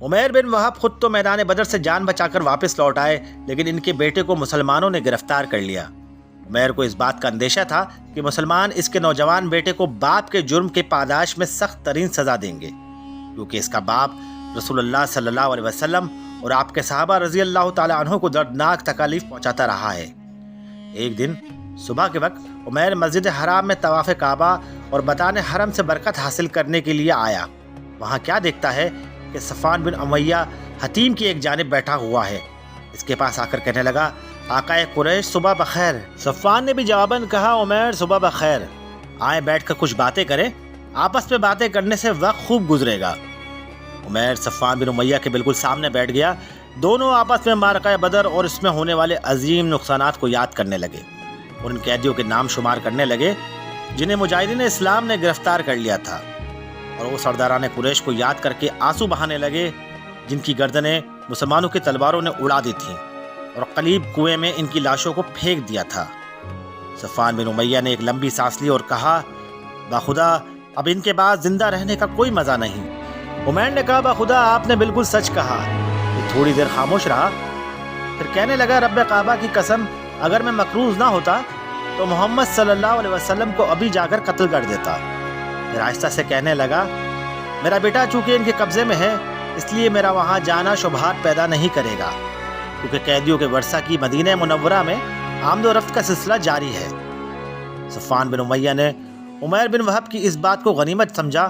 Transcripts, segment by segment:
उमैर बिन वहाब खुद तो मैदान बदर से जान बचाकर वापस लौट आए, लेकिन इनके बेटे को मुसलमानों ने गिरफ्तार कर लिया। उमैर को इस बात का अंदेशा था कि मुसलमान इसके नौजवान बेटे को बाप के जुर्म के पादाश में सख्त तरीन सजा देंगे, क्योंकि इसका बाप रसूलुल्लाह सल्लल्लाहु अलैहि वसल्लम और आपके सहाबा रजी अल्लाह ताला अन्हु को दर्दनाक तकालीफ पहुंचाता रहा है। एक दिन सुबह के वक्त उमैर मस्जिद हराम में तवाफ़ काबा और बताने हरम से बरकत हासिल करने के लिए आया। वहाँ क्या देखता है कि सफ़ान बिन उमैया हतीम की एक जानिब बैठा हुआ है। इसके पास आकर कहने लगा, आकाए कुरैश सुबह बखैर। सफ़ान ने भी जवाबन कहा, उमैर सुबह बखैर, आए बैठकर कुछ बातें करें, आपस में बातें करने से वक्त खूब गुजरेगा। उमैर सफ़ान बिन उमैया के बिल्कुल सामने बैठ गया। दोनों आपस में मारका बदर और इसमें होने वाले अजीम नुकसानात को याद करने लगे और उन कैदियों के नाम शुमार करने लगे जिन्हें मुजाहिदीन इस्लाम ने गिरफ्तार कर लिया था, और वो सरदारान कुरैश को याद करके आंसू बहाने लगे जिनकी गर्दनें मुसलमानों की तलवारों ने उड़ा दी थीं और करीब कुएं में इनकी लाशों को फेंक दिया था। सफ़ान बिन उमैया ने एक लंबी सांस ली और कहा, बाखुदा अब इनके बाद जिंदा रहने का कोई मज़ा नहीं। उमैर ने कहा, बाखुदा आपने बिल्कुल सच कहा। वो थोड़ी देर खामोश रहा, फिर कहने लगा, रब्बे काबा की कसम, अगर मैं मकरूज ना होता तो मोहम्मद सल्लल्लाहु अलैहि वसल्लम को अभी जाकर कत्ल कर देता। फिर आहिस्ता से कहने लगा, मेरा बेटा चूंकि इनके कब्जे में है इसलिए मेरा वहाँ जाना शुबहात पैदा नहीं करेगा, क्योंकि कैदियों के वर्षा की मदीना मुनव्वरा में आमद रफ्त का सिलसिला जारी है। सफ़ान बिन उमैया ने उमैर बिन वहब की इस बात को गनीमत समझा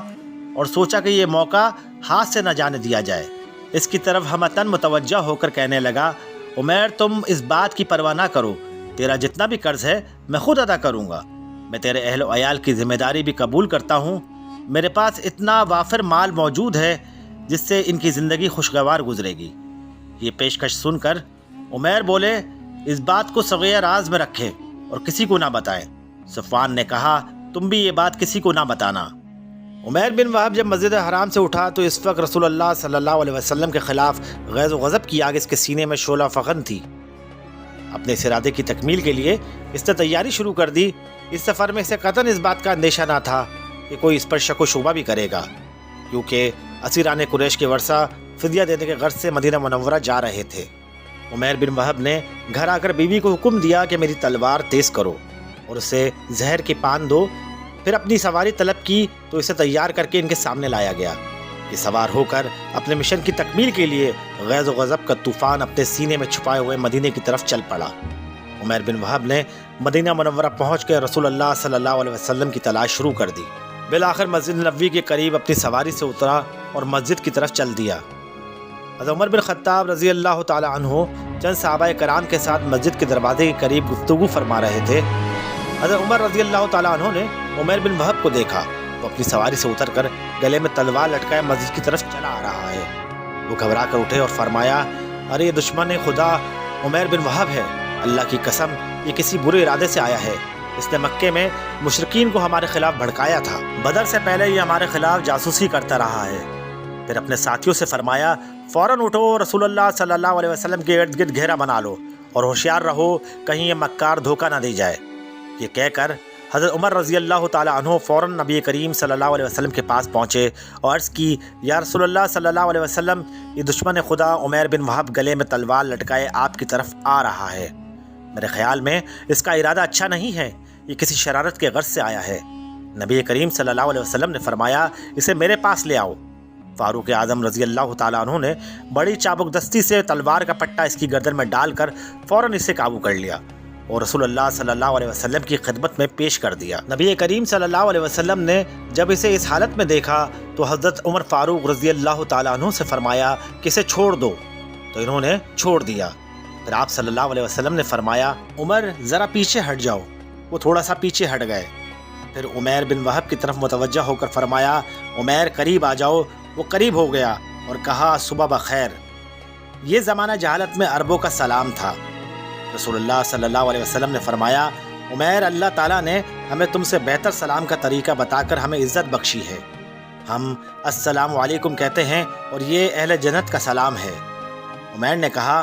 और सोचा कि ये मौका हाथ से न जाने दिया जाए। इसकी तरफ हमतन मुतवज्जा होकर कहने लगा, उमैर तुम इस बात की परवाह ना करो, तेरा जितना भी कर्ज है मैं खुद अदा करूँगा। मैं तेरे अहल व अयाल की जिम्मेदारी भी कबूल करता हूँ। मेरे पास इतना वाफिर माल मौजूद है जिससे इनकी ज़िंदगी खुशगवार गुजरेगी। ये पेशकश सुनकर उमैर बोले, इस बात को सग़ीर राज में रखें और किसी को ना बताएं। सफ़ान ने कहा, तुम भी ये बात किसी को ना बताना। उमैर बिन वहाब जब मस्जिद हराम से उठा तो इस वक्त रसूलुल्लाह सल्लल्लाहु अलैहि वसल्लम के ख़िलाफ़ गैज़ व गज़ब की आग इसके सीने में शोला फ़ग़न थी। अपने इस इरादे की तकमील के लिए इसने तैयारी शुरू कर दी। इस सफ़र में इसे कतन इस बात का अंदेशा ना था कि कोई इस पर शक व शुबा भी करेगा, क्योंकि असीरान कुरैश के वर्षा फ़िदिया देने के गर्ज से मदीना मुनव्वरा जा रहे थे। उमैर बिन वहब ने घर आकर बीवी को हुक्म दिया कि मेरी तलवार तेज़ करो और उसे जहर की पान दो। फिर अपनी सवारी तलब की तो इसे तैयार करके इनके सामने लाया गया। ये सवार होकर अपने मिशन की तकमील के लिए गैज़ व गज़ब का तूफ़ान अपने सीने में छुपाए हुए मदीने की तरफ चल पड़ा। उमैर बिन वहब ने मदीना मुनव्वरा पहुँच कर रसूलुल्लाह सल्लल्लाहु अलैहि वसल्लम की तलाश शुरू कर दी। बिलाखिर मस्जिद नबवी के करीब अपनी सवारी से उतरा और मस्जिद की तरफ चल दिया। हज़रत उमर बिन ख़त्ताब रज़ी अल्लाह ताला अन्हु चंद सहाबाए कराम के साथ मस्जिद के दरवाजे के करीब गुफ्तगू फरमा रहे थे। हज़रत उमर रज़ी अल्लाह ताला अन्हु ने उमैर बिन वहब को देखा तो अपनी सवारी से उतरकर गले में तलवार लटकाए मस्जिद की तरफ चला आ रहा है। वो घबरा कर उठे और फरमाया, अरे ये दुश्मन खुदा उमैर बिन वहब है, अल्लाह की कसम ये किसी बुरे इरादे से आया है। इसने मक्के में मुशरिकीन को हमारे खिलाफ भड़काया था। बदर से पहले ये हमारे खिलाफ जासूसी करता रहा है। फिर अपने साथियों से फरमाया, फ़ौरन उठो, रसूलुल्लाह सल्लल्लाहु अलैहि वसल्लम के इर्द गिर्द घेरा बना लो और होशियार रहो कहीं ये मक्कार धोखा ना दे जाए। ये कहकर हज़रत उमर रज़ी अल्लाह ताला अन्हु फ़ौरन नबी करीम सल्लल्लाहु अलैहि वसल्लम के पास पहुँचे और अर्ज़ की, या रसूलुल्लाह सल्लल्लाहु अलैहि वसल्लम, ये दुश्मन खुदा उमैर बिन वहब गले में तलवार लटकाए आपकी तरफ आ रहा है। मेरे ख़्याल में इसका इरादा अच्छा नहीं है, ये किसी शरारत के गर्ज से आया है। नबी करीम सल्लल्लाहु अलैहि वसल्लम ने फरमाया, इसे मेरे पास ले आओ। फ़ारूक आज़म रज़ी अल्लाह ताला अन्हु ने बड़ी चाबुक दस्ती से तलवार का पट्टा इसकी गर्दन में डालकर फ़ौरन इसे काबू कर लिया और रसूलुल्लाह सल्लल्लाहु अलैहि वसल्लम की खिदमत में पेश कर दिया। नबी करीम सल्लल्लाहु अलैहि वसल्लम ने जब इसे इस हालत में देखा तो हज़रत उमर फ़ारूक रज़ी अल्लाह ताला अन्हु से फरमाया कि इसे छोड़ दो, तो इन्होंने छोड़ दिया। फिर आप सल्लल्लाहु अलैहि वसल्लम ने फरमाया, उमर ज़रा पीछे हट जाओ। वो थोड़ा सा पीछे हट गए। फिर उमैर बिन वहब की तरफ मुतवज्जा होकर फरमाया, उमैर करीब आ जाओ। वो करीब हो गया और कहा, सुबह बखैर। ये ज़माना जहालत में अरबों का सलाम था। रसूलुल्लाह सल्लल्लाहु अलैहि वसल्लम ने फरमाया, उमैर अल्लाह ताला ने हमें तुमसे बेहतर सलाम का तरीका बताकर हमें इज़्ज़त बख्शी है। हम अस्सलामु अलैकुम कहते हैं और ये अहले जन्नत का सलाम है। उमैर ने कहा,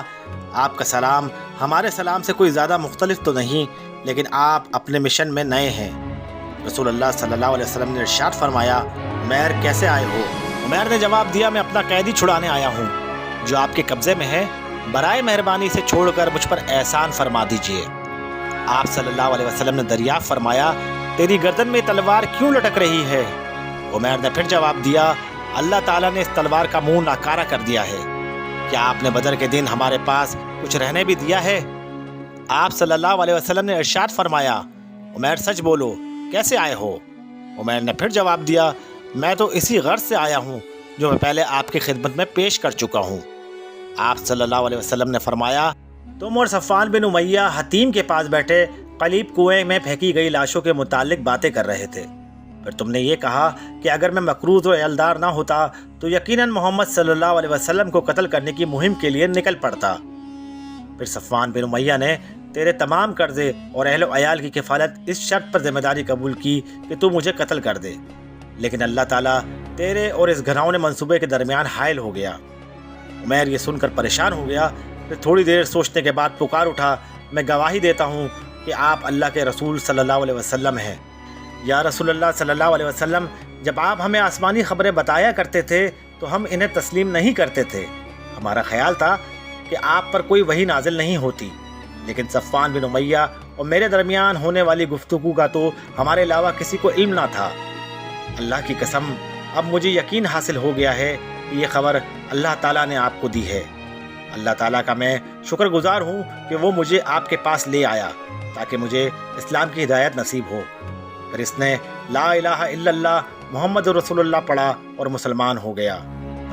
आपका सलाम हमारे सलाम से कोई ज़्यादा मुख्तलिफ तो नहीं, लेकिन आप अपने मिशन में नए हैं। रसूलुल्लाह सल्लल्लाहु अलैहि वसल्लम ने इरशाद फरमाया, उमैर कैसे आए हो? उमैर ने जवाब दिया, मैं अपना कैदी छुड़ाने आया हूँ जो आपके कब्जे में है। बराए मेहरबानी से छोड़कर मुझ पर एहसान फरमा दीजिए। आप सल्लल्लाहु अलैहि वसल्लम ने दरियाफ्त फरमाया, तेरी गर्दन में तलवार क्यों लटक रही है? उमैर ने फिर जवाब दिया, अल्लाह ताला ने इस तलवार का मुंह नाकारा कर दिया है। क्या आपने बदर के दिन हमारे पास कुछ रहने भी दिया है? आप सल्लल्लाहु अलैहि वसल्लम ने इरशाद फरमाया, उमैर सच बोलो, कैसे आए हो? उमैर ने फिर जवाब दिया, मैं तो इसी गर्ज से आया हूँ जो मैं पहले आपकी खिदमत में पेश कर चुका हूँ। आप सल्लल्लाहु अलैहि वसल्लम ने फरमाया, तुम और सफ़वान बिन उमैया हतीम के पास बैठे कलीब कुएं में फेंकी गई लाशों के मुतालिक बातें कर रहे थे। फिर तुमने ये कहा कि अगर मैं मकरूज़ और एलदार ना होता तो यकीनन मोहम्मद सल्लल्लाहु अलैहि वसल्लम को कत्ल करने की मुहिम के लिए निकल पड़ता। फिर सफ़वान बिन उमैया ने तेरे तमाम कर्जे और अहल अयाल की किफ़ालत इस शर्त पर जिम्मेदारी कबूल की कि तू मुझे कत्ल कर दे, लेकिन अल्लाह ताला तेरे और इस घिनौने मंसूबे के दरमियान हायल हो गया। उमैर ये सुनकर परेशान हो गया। फिर थोड़ी देर सोचने के बाद पुकार उठा, मैं गवाही देता हूँ कि आप अल्लाह के रसूल सल्लल्लाहु अलैहि वसल्लम हैं। या रसूलुल्लाह सल्लल्लाहु अलैहि वसल्लम, जब आप हमें आसमानी खबरें बताया करते थे तो हम इन्हें तस्लीम नहीं करते थे। हमारा ख्याल था कि आप पर कोई वही नाजिल नहीं होती, लेकिन सफ़वान बिन उमैया और मेरे दरमियान होने वाली गुफ्तगू का तो हमारे अलावा किसी को इल्म ना था। अल्लाह की कसम, अब मुझे यकीन हासिल हो गया है कि ये खबर अल्लाह ताला ने आपको दी है। अल्लाह ताला का मैं शुक्रगुजार हूँ कि वो मुझे आपके पास ले आया ताकि मुझे इस्लाम की हिदायत नसीब हो। फिर इसने ला इलाहा इल्लल्लाह मोहम्मद रसूलुल्लाह पढ़ा और मुसलमान हो गया।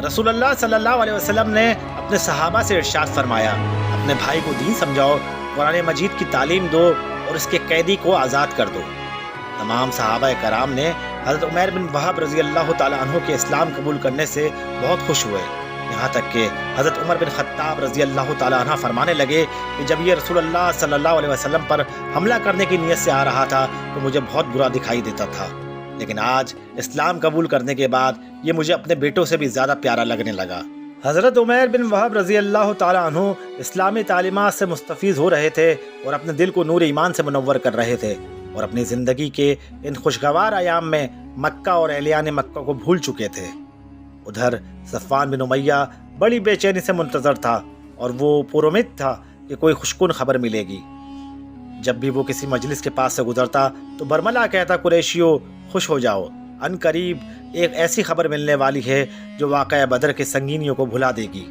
रसूलुल्लाह सल्लल्लाहु अलैहि वसल्लम ने अपने सहाबा से इरशाद फरमाया, अपने भाई को दीन समझाओ, कुरान मजीद की तालीम दो और इसके कैदी को आज़ाद कर दो। तमाम सहाबा कराम ने हज़रत उमैर बिन वहाब रज़ी अल्लाह ताला अन्हु के इस्लाम कबूल करने से बहुत खुश हुए। यहाँ तक कि हज़रत उमर बिन ख़त्ताब रज़ी अल्लाह ताला अन्हु फरमाने लगे कि जब ये रसूलुल्लाह सल्लल्लाहु अलैहि वसल्लम पर हमला करने की नीयत से आ रहा था तो मुझे बहुत बुरा दिखाई देता था, लेकिन आज इस्लाम कबूल करने के बाद ये मुझे अपने बेटों से भी ज़्यादा प्यारा लगने लगा। हज़रत उमैर बिन वहाब रज़ी अल्लाह ताला अन्हु इस्लामी तालीमात से मुस्तफ़ीज़ हो रहे थे और अपने दिल को नूर ईमान से मुनव्वर कर रहे थे और अपनी ज़िंदगी के इन खुशगवार अयाम में मक्का और अहलियान मक्का को भूल चुके थे। उधर सफ़वान बिन उमैया बड़ी बेचैनी से मुंतज़र था और वो पुरुमिद था कि कोई खुशकुन खबर मिलेगी। जब भी वो किसी मजलिस के पास से गुजरता तो बरमला कहता, कुरैशियों खुश हो जाओ, अन करीब एक ऐसी खबर मिलने वाली है जो वाक़या बदर के संगीनियों को भुला देगी।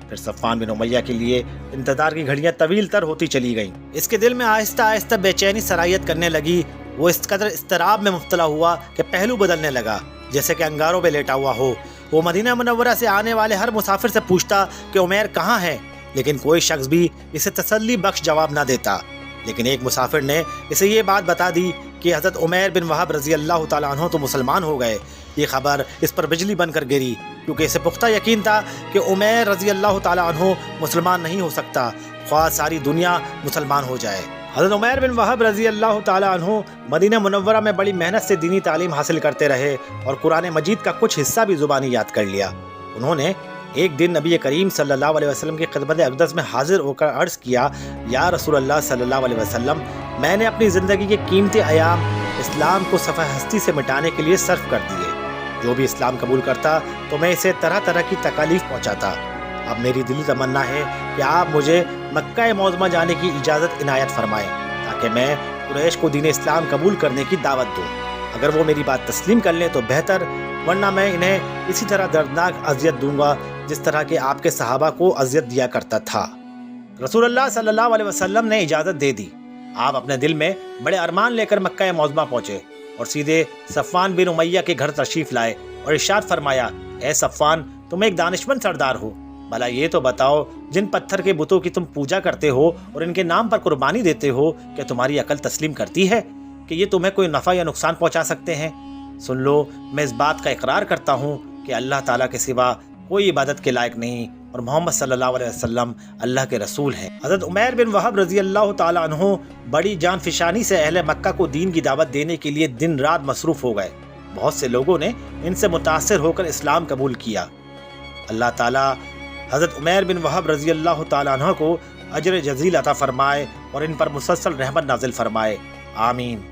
फिर सफ़वान बिन उमैया के लिए इंतज़ार की घड़ियाँ तवील तर होती चली गईं। इसके दिल में आहिस्ता आहिस्ता बेचैनी सरायत करने लगी। वो इस कदर इस्तराब में मुब्तला हुआ कि पहलू बदलने लगा जैसे कि अंगारों पे लेटा हुआ हो। वो मदीना मुनव्वरा से आने वाले हर मुसाफिर से पूछता कि उमैर कहाँ है, लेकिन कोई शख्स भी इसे तसल्ली बख्श जवाब ना देता। लेकिन एक मुसाफिर ने इसे ये बात बता दी कि हज़रत उमैर बिन वहाब रज़ी अल्लाह ताला अन्हु तो मुसलमान हो गए। ये खबर इस पर बिजली बनकर गिरी, क्योंकि इसे पुख्ता यकीन था कि उमैर रज़ी अल्लाह ताला अन्हु मुसलमान नहीं हो सकता, ख्वाह सारी दुनिया मुसलमान हो जाए। हज़रत उमैर बिन वहाब रज़ी अल्लाह ताला अन्हु मदीना मुनव्वरा में बड़ी मेहनत से दीनी तालीम हासिल करते रहे और कुरान मजीद का कुछ हिस्सा भी ज़ुबानी याद कर लिया। उन्होंने एक दिन नबी करीम सल्लल्लाहु अलैहि वसल्लम की खिदमत अक़दस में हाजिर होकर अर्ज़ किया, या रसूलल्लाह सल्लल्लाहु अलैहि वसल्लम, मैंने अपनी ज़िंदगी के कीमती अयाम इस्लाम को सफ़ह हस्ती से मिटाने के लिए सर्फ कर दिए। जो भी इस्लाम कबूल करता तो मैं इसे तरह तरह की तकालीफ पहुँचाता। अब मेरी दिली तमन्ना है कि आप मुझे मक्का मौज़मा जाने की इजाज़त इनायत फरमाएँ ताकि मैं कुरैश को दीन इस्लाम कबूल करने की दावत दूँ। अगर वो मेरी बात तस्लीम कर लें तो बेहतर, वरना मैं इन्हें इसी तरह दर्दनाक अजियत दूंगा जिस तरह के आपके सहाबा को अजियत दिया करता था। रसूलुल्लाह सल्लल्लाहु अलैहि वसल्लम ने इजाज़त दे दी। आप अपने दिल में बड़े अरमान लेकर मक्का मौज़मा पहुँचे और सीधे सफ़वान बिन उमैया के घर तशरीफ़ लाए और इरशाद फरमाया, ए सफ़वान, तुम एक दानिशमंद सरदार हो, भला ये तो बताओ, जिन पत्थर के बुतों की तुम पूजा करते हो और इनके नाम पर कुर्बानी देते हो, क्या तुम्हारी अकल तस्लीम करती है कि ये तुम्हें कोई नफ़ा या नुकसान पहुँचा सकते हैं? सुन लो, मैं इस बात का इकरार करता हूँ कि अल्लाह ताला के सिवा कोई इबादत के लायक नहीं और मोहम्मद सल्लल्लाहु अलैहि वसल्लम अल्लाह के रसूल हैं। हज़रत उमैर बिन वहाब रज़ी अल्लाह ताला अन्हु बड़ी जान फिशानी से अहले मक्का को दीन की दावत देने के लिए दिन रात मसरूफ़ हो गए। बहुत से लोगों ने इनसे मुतासिर होकर इस्लाम कबूल किया। अल्लाह ताला हज़रत उमैर बिन वहाब रज़ी अल्लाह ताला अन्हु को अजर जज़ील अता फरमाए और इन पर मुसलसल रहमत नाजिल फरमाए। आमीन।